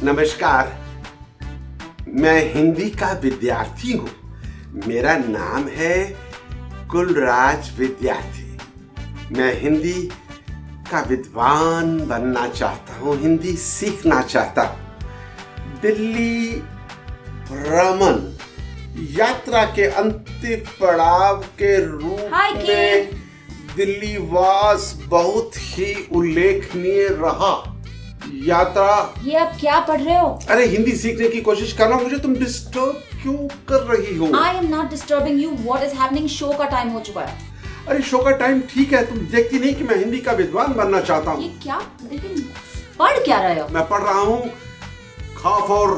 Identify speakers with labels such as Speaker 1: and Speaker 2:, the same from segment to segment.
Speaker 1: नमस्कार, मैं हिंदी का विद्यार्थी हूँ। मेरा नाम है कुलराज विद्यार्थी। मैं हिंदी का विद्वान बनना चाहता हूँ, हिंदी सीखना चाहता हूँ। दिल्ली भ्रमण यात्रा के अंतिम पड़ाव के रूप में दिल्ली वास बहुत ही उल्लेखनीय रहा। यात्रा।
Speaker 2: ये आप क्या पढ़ रहे हो?
Speaker 1: अरे हिंदी सीखने की कोशिश कर रहा हूँ, मुझे तुम डिस्टर्ब क्यों कर रही हो?
Speaker 2: I am not disturbing you. What is happening? Show का टाइम हो चुका है।
Speaker 1: अरे शो का टाइम ठीक है, तुम देखती नहीं कि मैं हिंदी का विद्वान बनना चाहता हूँ।
Speaker 2: ये क्या? लेकिन पढ़ क्या रहे हो?
Speaker 1: मैं पढ़ रहा हूँ खा फॉर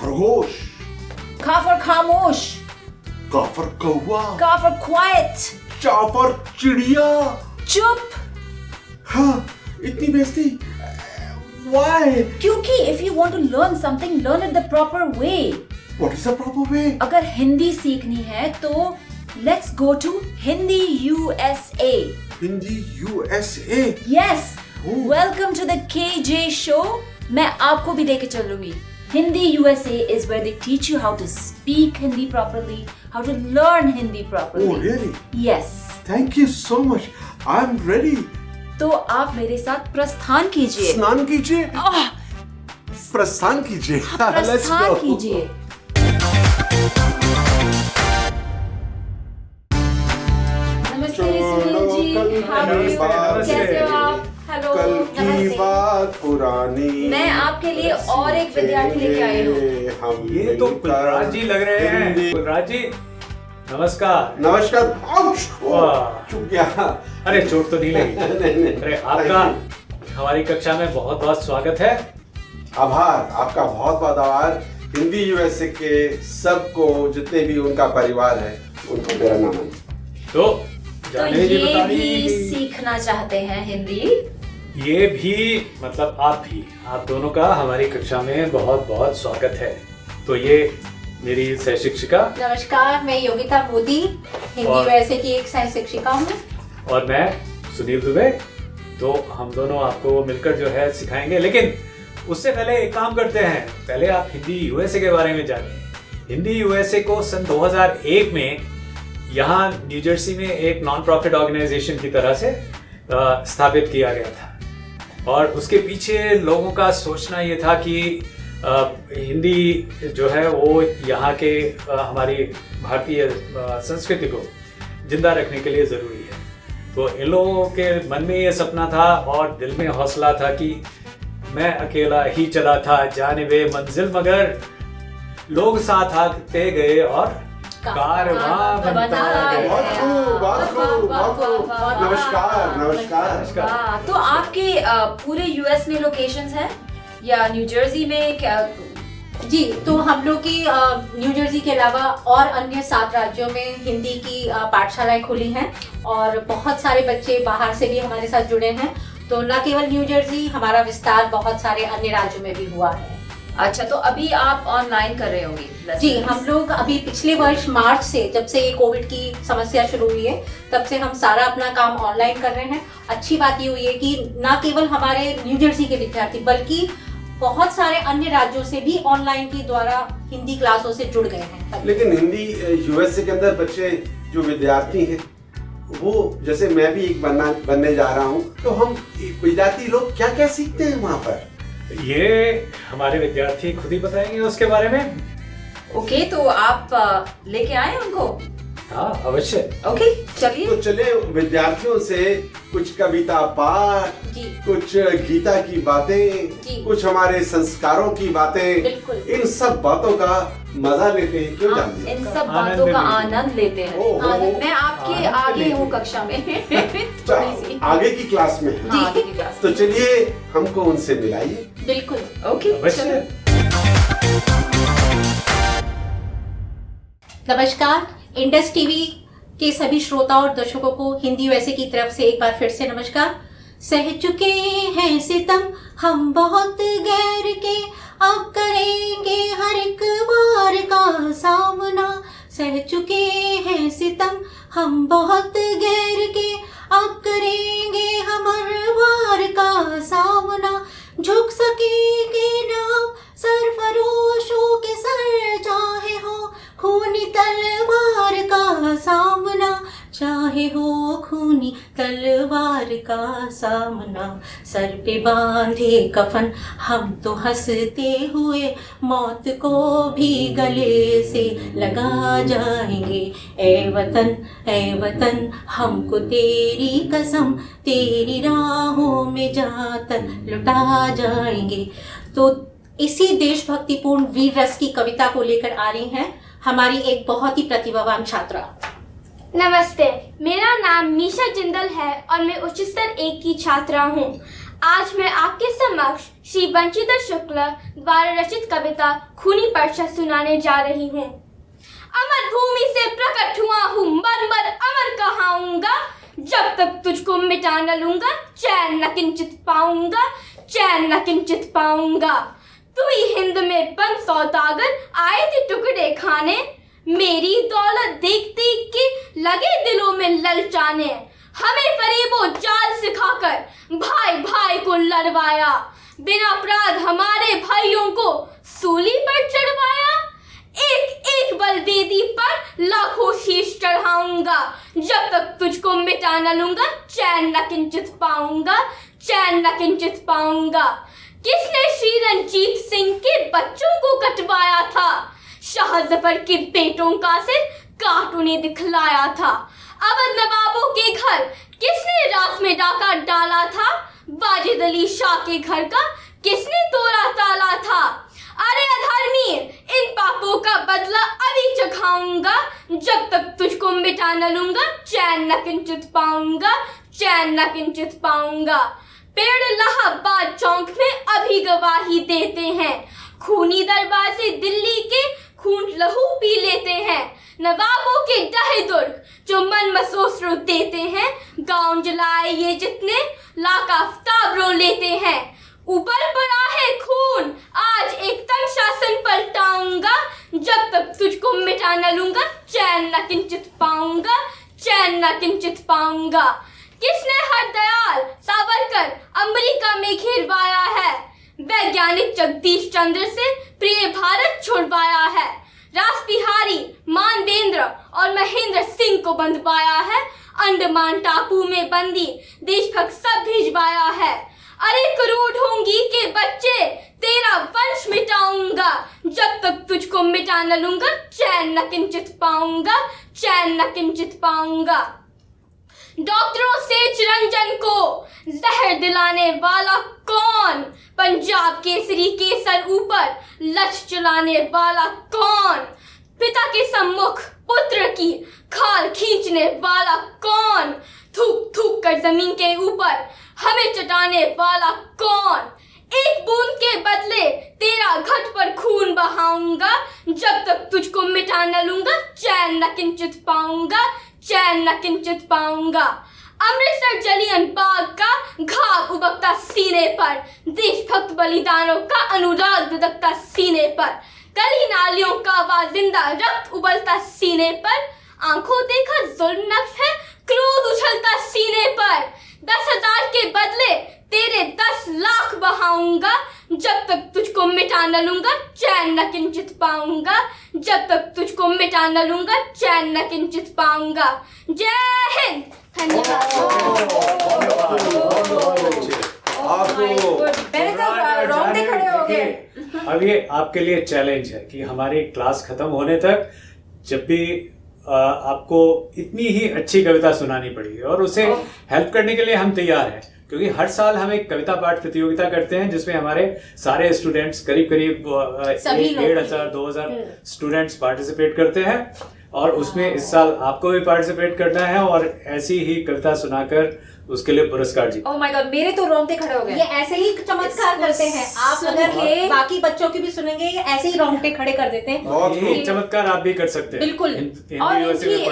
Speaker 1: खरगोश,
Speaker 2: खा फॉर खामोश,
Speaker 1: का फॉर कौवा,
Speaker 2: का फॉर क्वाइट,
Speaker 1: चा फॉर चिड़िया।
Speaker 2: चुप।
Speaker 1: हाँ, इतनी बेइज्जती। Why?
Speaker 2: क्योंकि if you want to learn something, learn it the proper way.
Speaker 1: What is the proper way?
Speaker 2: अगर हिंदी सीखनी है तो let's go to Hindi USA.
Speaker 1: Hindi USA?
Speaker 2: Yes. Welcome to the KJ show. मैं आपको भी लेके चलूंगी। Hindi USA is where they teach you how to speak Hindi properly, how to learn Hindi properly.
Speaker 1: Oh, really?
Speaker 2: Yes.
Speaker 1: Thank you so much. I'm ready.
Speaker 2: तो आप मेरे साथ प्रस्थान कीजिए।
Speaker 1: स्नान कीजिए। प्रस्थान कीजिए।
Speaker 2: प्रस्थान कीजिए। नमस्ते सुनील जी, कैसे हो आप? हेलो,
Speaker 1: कल की बात पुरानी।
Speaker 2: मैं आपके लिए और एक विद्यार्थी लेके आई हूँ।
Speaker 3: ये तो कुलराज जी लग रहे हैं। कुलराज जी नमस्कार।
Speaker 1: नमस्कार। चुप गया।
Speaker 3: अरे चोट तो नहीं लगी?
Speaker 1: नहीं।
Speaker 3: अरे आपका हमारी कक्षा में बहुत बहुत स्वागत है।
Speaker 1: आभार, आपका बहुत बहुत आभार। हिंदी यूएसए के सबको, जितने भी उनका परिवार है, उनको मेरा नमन।
Speaker 3: तो
Speaker 2: ये भी सीखना चाहते हैं हिंदी?
Speaker 3: ये भी मतलब आप दोनों का हमारी कक्षा में बहुत बहुत स्वागत है। तो ये मेरी सह शिक्षिका।
Speaker 4: नमस्कार, मैं योगिता मोदी, हिंदी यूएसए की एक सह शिक्षिका हूँ। और
Speaker 3: मैं सुनील दुबे। तो हम दोनों आपको मिलकर जो है सिखाएंगे, लेकिन उससे पहले एक काम करते हैं। पहले आप हिंदी यूएसए के बारे में जानिए। हिंदी यूएसए को सन 2001 में यहाँ न्यू जर्सी में एक नॉन प्रॉफिट ऑर्गेनाइजेशन की तरह से स्थापित किया गया था। और उसके पीछे लोगों का सोचना ये था कि हिंदी जो है वो यहाँ के हमारी भारतीय संस्कृति को जिंदा रखने के लिए ज़रूरी है। तो इन लोगों के मन में ये सपना था और दिल में हौसला था कि मैं अकेला ही चला था जानिबे मंजिल, मगर लोग साथ आते गए और कारवां बनता गया।
Speaker 1: नमस्कार।
Speaker 2: तो आपके पूरे यूएस में लोकेशंस हैं या न्यू जर्सी में क्या?
Speaker 4: जी, तो हम लोग की न्यू जर्सी के अलावा और अन्य 7 राज्यों में हिंदी की पाठशालाएं खुली हैं और बहुत सारे बच्चे बाहर से भी हमारे साथ जुड़े हैं। तो न केवल न्यू जर्सी, हमारा विस्तार बहुत सारे अन्य राज्यों में भी हुआ है।
Speaker 2: अच्छा, तो अभी आप ऑनलाइन कर रहे होंगे?
Speaker 4: जी, हम लोग अभी पिछले वर्ष मार्च से, जब से ये कोविड की समस्या शुरू हुई है, तब से हम सारा अपना काम ऑनलाइन कर रहे हैं। अच्छी बात ये हुई है कि न केवल हमारे न्यू जर्सी के विद्यार्थी बल्कि बहुत सारे अन्य राज्यों से भी ऑनलाइन के द्वारा हिंदी क्लासों से जुड़ गए हैं।
Speaker 1: लेकिन हिंदी यूएसए के अंदर बच्चे जो विद्यार्थी हैं, वो जैसे मैं भी एक बनने जा रहा हूँ, तो हम विद्यार्थी लोग क्या क्या सीखते हैं वहाँ पर?
Speaker 3: ये हमारे विद्यार्थी खुद ही बताएंगे उसके बारे में।
Speaker 2: ओके, तो आप लेके आए उनको?
Speaker 3: हाँ, अवश्य।
Speaker 2: ओके, चलिए।
Speaker 1: तो चले विद्यार्थियों से कुछ कविता पाठ, कुछ गीता की बातें, कुछ हमारे संस्कारों की बातें, इन सब बातों का मजा लेते हैं। क्यों जानते हैं?
Speaker 2: इन सब बातों का आनंद लेते हैं। मैं आपके आगे हूँ कक्षा में।
Speaker 1: आगे की क्लास में।
Speaker 2: आगे की क्लास।
Speaker 1: तो चलिए हमको उनसे मिलाइए।
Speaker 4: बिल्कुल।
Speaker 2: ओके,
Speaker 3: अवश्य।
Speaker 4: नमस्कार, इंडस टीवी के सभी श्रोताओं और दर्शकों को हिंदी यूएसए की तरफ से एक बार फिर से नमस्कार। सह चुके हैं सितम हम बहुत गैर के, अब करेंगे हर एक बार का सामना। सह चुके हैं सितम हम बहुत गैर के, अब करेंगे हम हर बार का सामना। झुक सकेंगे ना खूनी तलवार का सामना, सर पे बांधे कफन हम तो हंसते हुए मौत को भी गले से लगा जाएंगे। ए वतन हमको तेरी कसम, तेरी राहों में जाकर लुटा जाएंगे। तो इसी देशभक्तिपूर्ण वीर रस की कविता को लेकर आ रही हैं हमारी एक बहुत ही प्रतिभावान छात्रा।
Speaker 5: नमस्ते, मेरा नाम मीशा जिंदल है और मैं उच्च स्तर 1 की छात्रा हूँ। आज मैं आपके समक्ष श्री बंशीधर शुक्ल द्वारा रचित कविता खूनी पर्चा सुनाने जा रही हूँ। अमर भूमि से प्रकट हुआ हूँ, मर मर अमर कहाऊंगा, जब तक तुझको मिटा न लूंगा चैन न किंचित पाऊंगा, चैन न किंचित पाऊंगा। तू ही हिंद में बंद सौदागर आए थे टुकड़े खाने, मेरी दौलत देख देख के लगे दिलों में ललचाने। हमें फरेबो जाल सिखाकर भाई भाई को लड़वाया, बिना अपराध हमारे भाइयों को सूली पर चढ़वाया। एक एक बलवेदी पर लाखों शीश चढ़ाऊंगा, जब तक तुझको मिटा न लूंगा चैन न किंचित पाऊंगा, चैन न किंचित पाऊंगा। किसने श्री रंजीत सिंह के बच्चों को कटवाया था, शाह जफर के बेटों का सिर काट उन्हें दिखलाया था। अवध नवाबों के घर किसने रात में डाका डाला था, वाजिद अली शाह के घर का किसने तोड़ा ताला था। अरे अधर्मी, इन पापों का बदला अभी चखाऊंगा, जब तक तुझको मिटा न लूंगा चैन न किंचित पाऊंगा, चैन न किंचित पाऊंगा। पेड़ इलाहाबाद चौक में अभी गवाही देते हैं, खूनी दरबार से दिल्ली के खून लहू पी लेते हैं। नवाबों के डहे दुर्ग जो मन मसोस रो देते हैं, गांव जलाए ये जितने लाख आफ्ताब रो लेते हैं। ऊपर पड़ा है खून, आज एक तंग शासन पलटाऊंगा, जब तक तुझको मिटा न लूंगा चैन न किंचित पाऊंगा, चैन न किंचित पाऊंगा। किसने हरदयाल सावरकर अमेरिका में घेरवाया है, वैज्ञानिक जगदीश चंद्र से प्रिय भारत छुड़वाया है। रासबिहारी, मानवेंद्र और महेंद्र सिंह को बंधवाया है, अंडमान टापू में बंदी देशभक्त सब भिजवाया है। अरे करोड़ होंगी के बच्चे तेरा वंश मिटाऊंगा, जब तक तुझको मिटा न लूंगा चैन न किंचित पाऊंगा, चैन न किंचित पाऊंगा। डॉक्टरों से चिरंजन को जहर दिलाने वाला कौन, पंजाब केसरी के सर ऊपर लठ चलाने वाला कौन, पिता के सम्मुख पुत्र की खाल खींचने वाला कौन, थूक थूक कर जमीन के ऊपर हमें चटाने वाला कौन। एक बूंद के बदले तेरा घट पर खून बहाऊंगा, जब तक तुझको मिटा न लूंगा चैन न किंचित पाऊंगा, चैन न किंचित पाऊंगा। अमृतसर जलियन बाग का घाव उबकता सीने पर, देशभक्त बलिदानों का अनुराग धधकता सीने पर, गली नालियों का वाजिंदा रक्त उबलता सीने पर, आंखों देखा जुल्म नक्श है क्रोध उछलता सीने पर। 10,000 के बदले तेरे 10 लाख बहाऊंगा, जब तक तुझको मिटा न लूंगा चैन न किंचित पाऊंगा, जब तक तुझको मिटा न लूंगा चैन न किंचित पाऊंगा। जय हिंद, धन्यवाद।
Speaker 3: अब ये आपके लिए चैलेंज है कि हमारी क्लास खत्म होने तक जब भी आपको इतनी ही अच्छी कविता सुनानी पड़ेगी, और उसे हेल्प करने के लिए हम तैयार हैं, क्योंकि हर साल हम एक कविता पाठ प्रतियोगिता करते हैं जिसमें हमारे सारे स्टूडेंट्स करीब 1,500-2,000 स्टूडेंट्स पार्टिसिपेट करते हैं, और उसमें इस साल आपको भी पार्टिसिपेट करना है और ऐसी ही कविता सुनाकर उसके लिए पुरस्कार जीतना।
Speaker 2: ओह माय गॉड, मेरे तो रोंगटे खड़े हो गए।
Speaker 4: ये ऐसे ही चमत्कार करते हैं, आप अगर बाकी बच्चों की भी सुनेंगे ये ऐसे ही रोंगटे खड़े कर देते हैं।
Speaker 3: यही चमत्कार आप भी कर सकते हैं
Speaker 4: बिल्कुल।
Speaker 2: और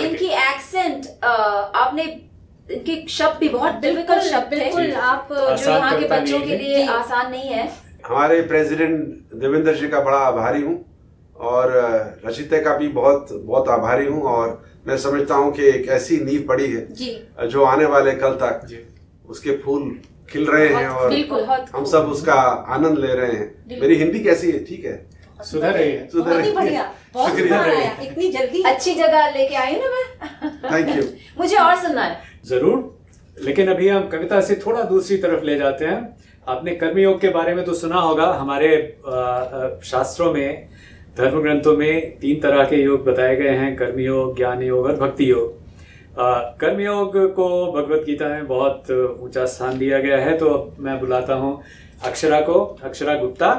Speaker 2: इनकी एक्सेंट, आपने इनके शब्द भी बहुत डिफिकल्ट शब्द थे, आप जो यहाँ के बच्चों के लिए आसान नहीं है।
Speaker 1: हमारे प्रेसिडेंट देवेंद्र जी का बड़ा आभारी हूँ, और रचिता का भी बहुत बहुत आभारी हूँ, और मैं समझता हूँ कि एक ऐसी नींव पड़ी है जो आने वाले कल तक उसके फूल खिल रहे हैं, और हम सब उसका आनंद ले रहे हैं। मेरी हिंदी कैसी है? ठीक है,
Speaker 3: सुधर रही है।
Speaker 4: बहुत ही बढ़िया, बहुत
Speaker 1: शुक्रिया।
Speaker 4: इतनी जल्दी
Speaker 2: अच्छी जगह लेके आई ना मैं।
Speaker 1: Thank you.
Speaker 2: मुझे और सुनना है।
Speaker 3: जरूर, लेकिन अभी हम कविता से थोड़ा दूसरी तरफ ले जाते हैं। आपने कर्मयोग के बारे में तो सुना होगा। हमारे शास्त्रों में, धर्म ग्रंथों में 3 तरह के योग बताए गए हैं, कर्मयोग, ज्ञान योग और भक्ति योग। कर्मयोग को भगवत गीता में बहुत ऊंचा स्थान दिया गया है। तो मैं बुलाता हूँ अक्षरा को, अक्षरा गुप्ता।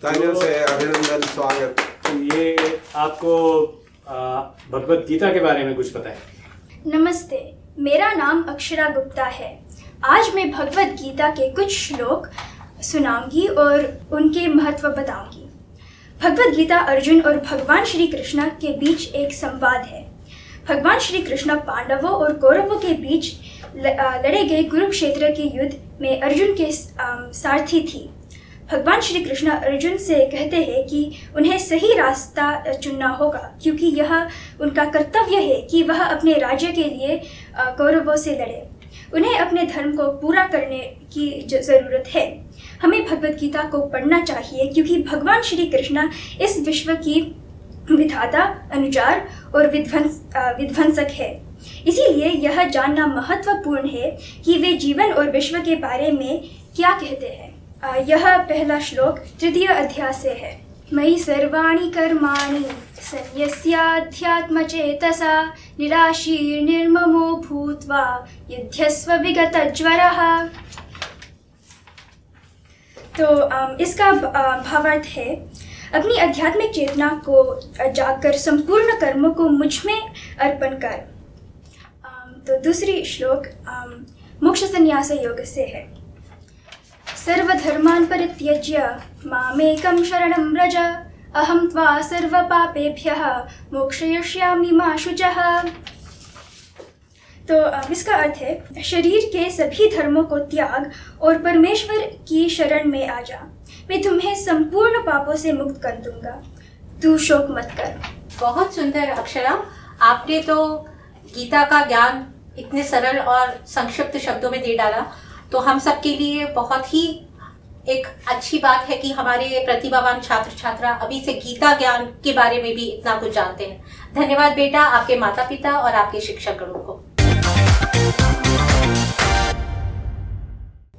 Speaker 1: तालियों से अभिनंदन, स्वागत।
Speaker 3: ये आपको भगवत गीता के बारे में कुछ पता है?
Speaker 6: नमस्ते, मेरा नाम अक्षरा गुप्ता है। आज मैं भगवत गीता के कुछ श्लोक सुनाऊंगी और उनके महत्व बताऊंगी। भगवत गीता अर्जुन और भगवान श्री कृष्ण के बीच एक संवाद है। भगवान श्री कृष्ण पांडवों और कौरवों के बीच लड़े गए कुरुक्षेत्र के युद्ध में अर्जुन के सारथी थी। भगवान श्री कृष्ण अर्जुन से कहते हैं कि उन्हें सही रास्ता चुनना होगा, क्योंकि यह उनका कर्तव्य है कि वह अपने राज्य के लिए कौरवों से लड़े। उन्हें अपने धर्म को पूरा करने की ज़रूरत है। हमें भगवत गीता को पढ़ना चाहिए, क्योंकि भगवान श्री कृष्ण इस विश्व की विधाता, अनुचार और विध्वंसक है। इसीलिए यह जानना महत्वपूर्ण है कि वे जीवन और विश्व के बारे में क्या कहते हैं। यह पहला श्लोक 3 अध्याय से है। मयि सर्वाणि कर्माणि सन्न्यस्याध्यात्मचेतसा निराशीर्निर्ममो भूत्वा युध्यस्व विगतज्वरः। तो इसका भावार्थ है, अपनी आध्यात्मिक चेतना को जागकर संपूर्ण कर्मों को मुझ में अर्पण कर। तो दूसरी श्लोक मोक्ष संन्यास योग से है। सर्वधर्मान् परित्यज्य मामेकं शरणं व्रज, अहं त्वा सर्वपापेभ्यः मोक्षयिष्यामि मा शुचः। तो इसका अर्थ है, शरीर के सभी धर्मों को त्याग और परमेश्वर की शरण में आ जा। मैं तुम्हें संपूर्ण पापों से मुक्त कर दूंगा, तू शोक मत कर।
Speaker 4: बहुत सुंदर अक्षरा, आपने तो गीता का ज्ञान इतने सरल और संक्षिप्त शब्दों में दे डाला। तो हम सब के लिए बहुत ही एक अच्छी बात है कि हमारे प्रतिभावान छात्र छात्रा अभी से गीता ज्ञान के बारे में भी इतना कुछ जानते हैं। धन्यवाद बेटा, आपके माता पिता और आपके शिक्षकगणों को।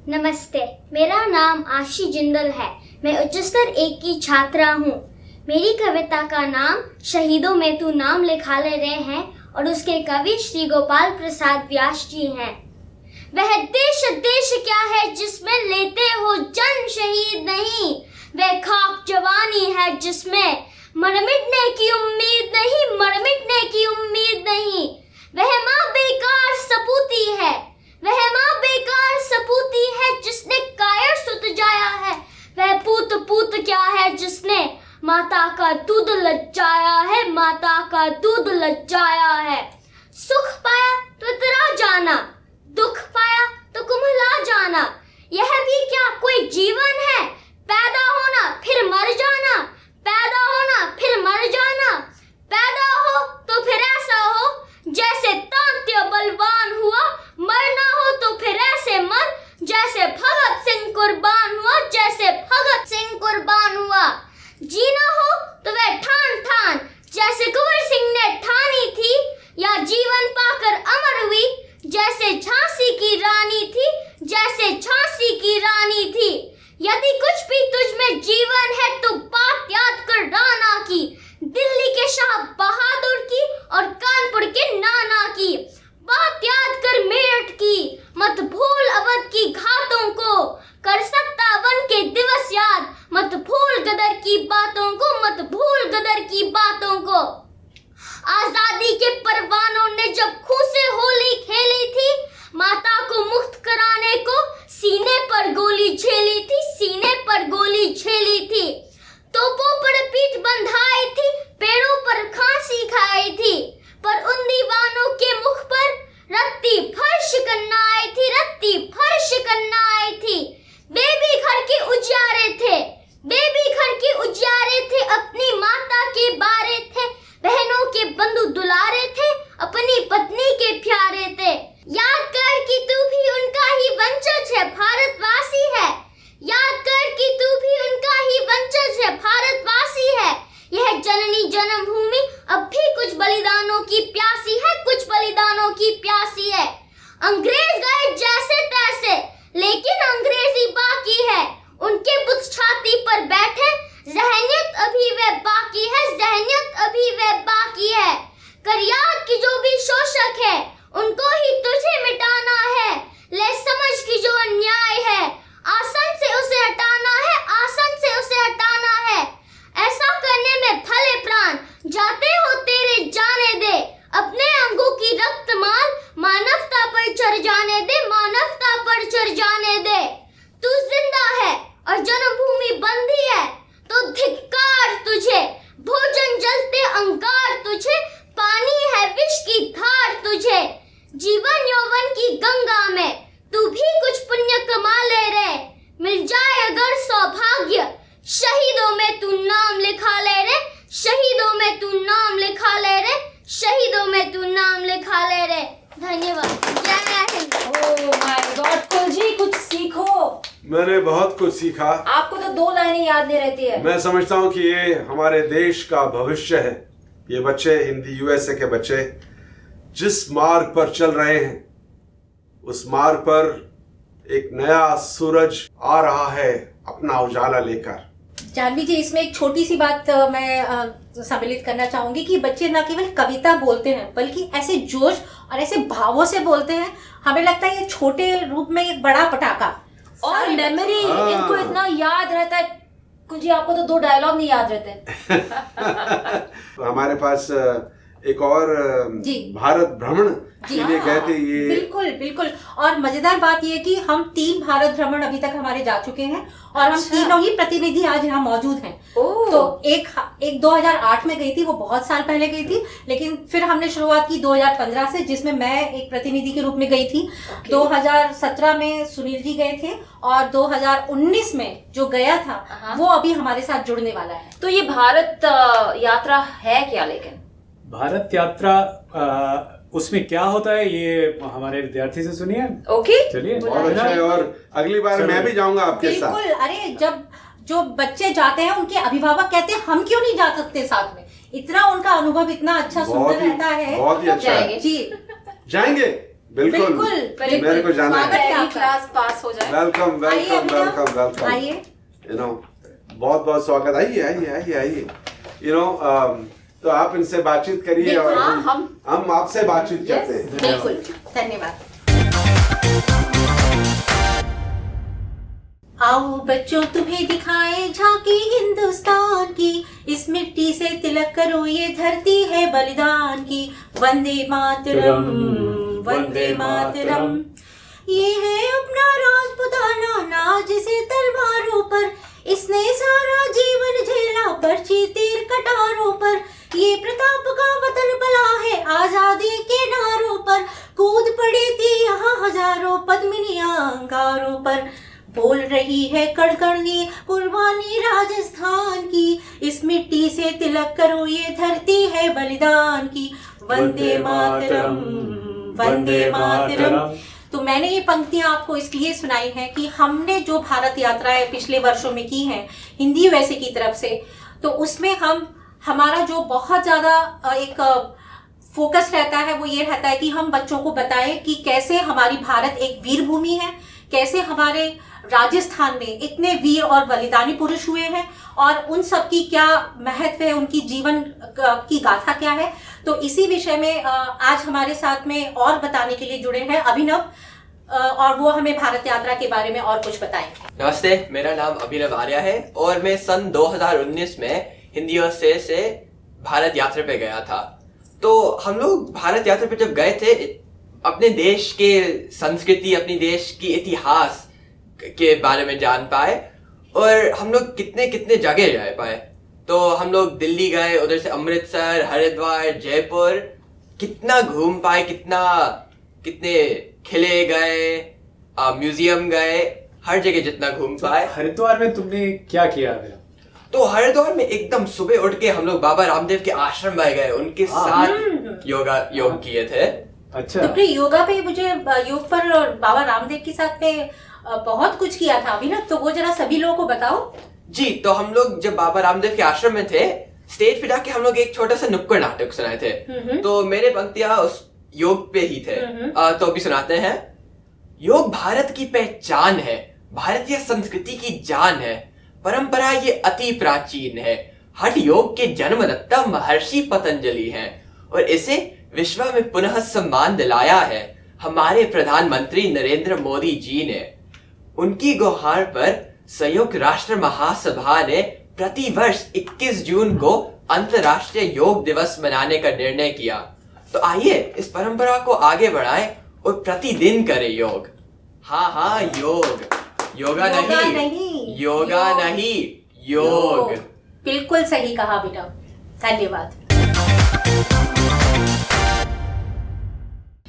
Speaker 5: नमस्ते, मेरा नाम आशी जिंदल है। मैं उच्च स्तर 1 की छात्रा हूँ। मेरी कविता का नाम शहीदों में तू नाम लिखा ले रहे हैं और उसके कवि श्री गोपाल प्रसाद व्यास जी हैं। वह देश देश क्या है जिसमें लेते हो जन शहीद नहीं, वह खाक जवानी है जिसमें मर मिटने की उम्मीद नहीं, मर मिटने की उम्मीद नहीं। वह माँ बेकार सपूती है, वह माँ बेकार सपूती है जिसने कायर सुत जाया है। वह पूत पूत क्या है जिसने माता का दूध लज्जाया है, माता का दूध लज्जाया है। सुख पाया तो इतरा जाना, दुख पाया तो कुम्हला जाना। यह भी क्या कोई जीवन है? पैदा होना फिर मर जाना, पैदा होना फिर मर जाना। पैदा हो तो फिर ऐसा हो जैसे तांत्य बलवान हुआ, मरना हो तो फिर ऐसे मर जैसे भगत सिंह कुर्बान हुआ, जैसे भगत सिंह कुर्बान हुआ। जीना हो तो वह ठान ठान जैसे कुंवर सिंह ने ठानी थी, या जीवन पाकर अमर हुई जैसे झांसी की रानी थी, जैसे झांसी की रानी थी। यदि कुछ भी तुझ में जीवन है तो बात याद कर राणा की, दिल्ली के शाह बहादुर की और कानपुर के नाना की। बात याद कर मेरठ की, मत भूल अवध की घाटों को। कर सकता वन के दिवस याद, मत भूल गदर की बातों को, मत भूल गदर की बातों को। आजादी के परवानों ने जब खून से होली खेली थी, माता को मुक्त कराने को सीने पर गोली झेली थी, सीने पर गोली झेली थी। अंग्रेज गए जैसे तैसे, लेकिन अंग्रेजी बाकी है। उनके बुत छाती पर बैठे, ज़हनियत अभी वे बाकी है, ज़हनियत अभी वे बाकी है। करियात की जो भी शोषक है, उनको ही तुझे मिटाना है। ले समझ की जो अन्याय है, आसन से उसे हटाना है, आसन से उसे हटाना है। ऐसा करने में भले प्राण जाते हो तेरे, जाने दे अपने अंगों की रक्तमान, मानवता पर चढ़ जाने दे, मानवता पर चढ़ जाने दे। तू जिंदा है और जन्मभूमि बंदी है, तो धिक्कार तुझे। भोजन जलते अंगार तुझे, पानी है विष की धार तुझे। जीवन यौवन की गंगा में तू भी कुछ पुण्य कमा ले रे। मिल जाए अगर सौभाग्य, शहीदों में तू नाम लिखा ले रे, शहीदों में तू नाम लिखा ले रे, शहीदों में तू नाम लिखा ले रे। धन्यवाद। जय हिंद।
Speaker 2: ओह माय गॉड, कुलजी कुछ सीखो।
Speaker 1: मैंने बहुत कुछ सीखा।
Speaker 2: आपको तो 2 लाइनें याद नहीं रहती है।
Speaker 1: मैं समझता हूँ कि ये हमारे देश का भविष्य है। ये बच्चे, हिंदी यूएसए के बच्चे जिस मार्ग पर चल रहे हैं, उस मार्ग पर एक नया सूरज आ रहा है अपना उजाला लेकर।
Speaker 4: जानवी जी, इसमें एक छोटी सी बात मैं सम्मिलित करना चाहूंगी कि बच्चे न केवल कविता बोलते हैं, बल्कि ऐसे जोश और ऐसे भावों से बोलते हैं। हमें लगता है ये छोटे रूप में एक बड़ा पटाखा।
Speaker 2: और मेमोरी इनको इतना याद रहता है। कुलजी, आपको तो 2 डायलॉग नहीं याद रहते।
Speaker 1: हमारे पास एक और भारत भ्रमण के लिए गए थे ये।
Speaker 4: बिल्कुल बिल्कुल। और मजेदार बात ये कि हम 3 भारत भ्रमण अभी तक हमारे जा चुके हैं और हम तीनों ही प्रतिनिधि आज यहाँ मौजूद हैं। तो एक 2008 में गई थी, वो बहुत साल पहले गई थी, लेकिन फिर हमने शुरुआत की 2015 से, जिसमें मैं एक प्रतिनिधि के रूप में गई थी। 2017 में सुनील जी गए थे और 2019 में जो गया था वो अभी हमारे साथ जुड़ने वाला है।
Speaker 2: तो ये भारत यात्रा है क्या? लेकिन
Speaker 3: भारत यात्रा उसमें क्या होता है ये हमारे विद्यार्थी से सुनिए।
Speaker 2: ओके,
Speaker 3: चलिए।
Speaker 1: बहुत अच्छा है। और अगली बार मैं भी जाऊंगा आपके साथ।
Speaker 4: बिल्कुल। अरे, जब जो बच्चे जाते हैं उनके अभिभावक कहते हैं हम क्यों नहीं जा सकते साथ में। इतना उनका अनुभव इतना अच्छा सुंदर रहता है।
Speaker 1: बहुत ही अच्छा है
Speaker 4: जी,
Speaker 1: जाएंगे। बिल्कुल मेरे को जाना है।
Speaker 2: क्लास पास हो जाए।
Speaker 1: Welcome welcome welcome welcome.
Speaker 4: आइए।
Speaker 1: बहुत बहुत स्वागत। आइए आइए आइए आइए। तो आप इनसे बातचीत करिए और हम आपसे बातचीत करते हैं।
Speaker 4: बिल्कुल, धन्यवाद। आओ बच्चों, तुम्हें दिखाए झांकी हिंदुस्तान की। इस मिट्टी से तिलक करो, ये धरती है बलिदान की। वंदे मातरम, वंदे मातरम। ये है अपना राजपुताना, नाज से तलवारों पर। इसने सारा जीवन झेला, पर्ची तीर कटारों पर। ये प्रताप का वतन बला है, आजादी के नारों पर। कूद पड़ी थी यहाँ हजारों पद्मिनियां अंगारों पर। बोल रही है कड़कड़ी कुर्बानी राजस्थान की। इस मिट्टी से तिलक करो, ये धरती है बलिदान की। वंदे मातरम, वंदे मातरम। तो मैंने ये पंक्तियां आपको इसलिए सुनाई हैं कि हमने जो भारत यात्राएं पिछले वर्षों में की हैं हिंदी यूएसए की तरफ से, तो उसमें हमारा जो बहुत ज़्यादा एक फोकस रहता है वो ये रहता है कि हम बच्चों को बताएं कि कैसे हमारी भारत एक वीर भूमि है, कैसे हमारे राजस्थान में इतने वीर और बलिदानी पुरुष हुए हैं और उन सब की क्या महत्व है, उनकी जीवन की गाथा क्या है। तो इसी विषय में आज हमारे साथ में और बताने के लिए जुड़े हैं अभिनव, और वो हमें भारत यात्रा के बारे में और कुछ बताएंगे।
Speaker 7: नमस्ते, मेरा नाम अभिनव आर्या है और मैं सन 2019 में हिंदी यूएसए से भारत यात्रा पे गया था। तो हम लोग भारत यात्रा पे जब गए थे, अपने देश के संस्कृति, अपने देश की इतिहास के बारे में जान पाए और हम लोग कितने कितने जगह जा पाए। तो हम लोग दिल्ली गए, उधर से अमृतसर, हरिद्वार, जयपुर, कितना घूम पाए, कितने किले गए, म्यूजियम गए, हर जगह जितना घूम पाए।
Speaker 3: हरिद्वार में तुमने क्या किया?
Speaker 7: तो हरिद्वार में एकदम सुबह उठ के हम लोग बाबा रामदेव के आश्रम में गए, उनके साथ योग किए थे।
Speaker 3: अच्छा।
Speaker 4: तो योगा पे मुझे योग पर और बाबा रामदेव के साथ में बहुत कुछ किया था अभी ना, तो वो जरा सभी लोगों को बताओ।
Speaker 7: जी, तो हम लोग जब बाबा रामदेव के आश्रम में थे, स्टेज पे जाके हम लोग एक छोटा सा नुक्कड़ नाटक सुनाए थे। तो मेरे पंक्तियां योग पे ही थे। तो अभी सुनाते हैं। योग भारत की पहचान है, भारतीय संस्कृति की जान है, परंपरा ये अति प्राचीन है। हठ योग के जन्मदाता महर्षि पतंजलि हैं और इसे विश्व में पुनः सम्मान दिलाया है हमारे प्रधानमंत्री नरेंद्र मोदी जी ने। उनकी गुहार पर संयुक्त राष्ट्र महासभा ने प्रतिवर्ष 21 जून को अंतर्राष्ट्रीय योग दिवस मनाने का निर्णय किया। तो आइए इस परंपरा को आगे बढ़ाएं और प्रतिदिन करें योग। हाँ योग, योगा नहीं, योगा नहीं, योग।
Speaker 4: बिल्कुल सही कहा बेटा, धन्यवाद।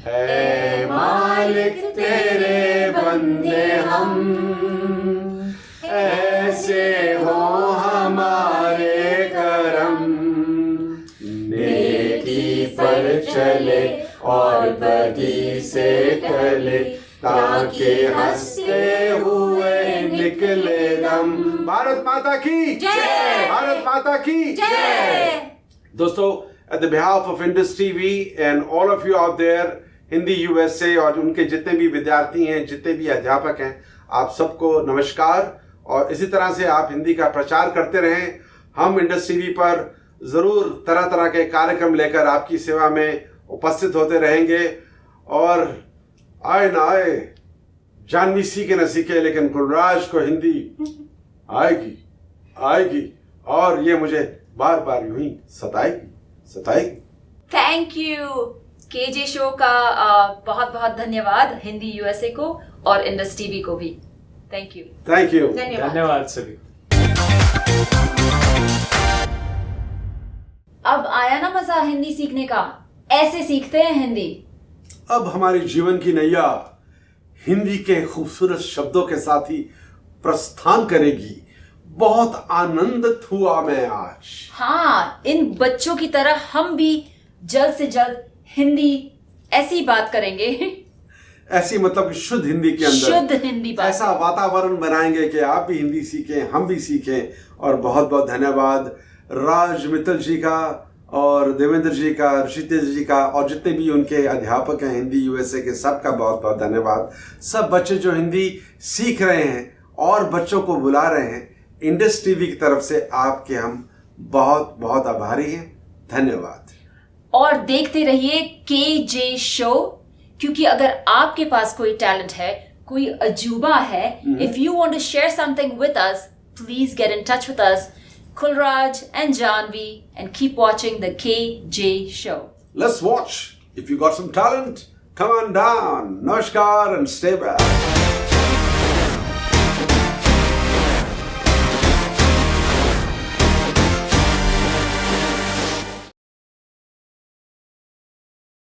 Speaker 1: ऐ मालिक तेरे बंदे हम, ऐसे हो हमारे करम, नेकी पर चले और बदी से टले, ताकि हंसते हुए निकले दम। भारत माता की जय, भारत माता की जय। दोस्तों, at the behalf of Indus TV and all of you out there, Hindi USA और उनके जितने भी विद्यार्थी हैं, जितने भी अध्यापक हैं, आप सबको नमस्कार। और इसी तरह से आप हिंदी का प्रचार करते रहें। हम इंडस टीवी पर ज़रूर तरह तरह के कार्यक्रम लेकर आपकी सेवा में उपस्थित होते रहेंगे। और आए ना आए, जानवी सीखे न सीखे, लेकिन कुलराज को हिंदी आएगी और ये मुझे बार बार यूं ही सताएगी।
Speaker 2: थैंक यू केजे शो का बहुत बहुत धन्यवाद हिंदी यूएसए को और इंडस टीवी को भी। थैंक यू
Speaker 3: धन्यवाद सभी।
Speaker 2: अब आया ना मजा हिंदी सीखने का, ऐसे सीखते हैं हिंदी।
Speaker 1: अब हमारे जीवन की नैया हिंदी के खूबसूरत शब्दों के साथ ही प्रस्थान करेगी। बहुत आनंदित हुआ मैं आज।
Speaker 2: हाँ, इन बच्चों की तरह हम भी जल्द से जल्द हिंदी ऐसी बात करेंगे।
Speaker 1: ऐसी मतलब शुद्ध हिंदी के अंदर
Speaker 2: शुद्ध हिंदी बात,
Speaker 1: ऐसा वातावरण बनाएंगे कि आप भी हिंदी सीखें, हम भी सीखें। और बहुत बहुत धन्यवाद राज मित्तल जी का और देवेंद्र जी का, ऋषितेश जी का और जितने भी उनके अध्यापक हैं हिंदी यूएसए के, सबका बहुत बहुत धन्यवाद। सब बच्चे जो हिंदी सीख रहे हैं और बच्चों को बुला रहे हैं, इंडस टीवी की तरफ से आपके हम बहुत बहुत आभारी हैं। धन्यवाद।
Speaker 2: और देखते रहिए केजे शो, क्योंकि अगर आपके पास कोई टैलेंट है, कोई अजूबा है, if you want to share something with us, please get in touch with us, Kulraj and Janvi, and keep watching the KJ show.
Speaker 1: Let's watch. If you got some talent, come on down. Namaskar and stay back.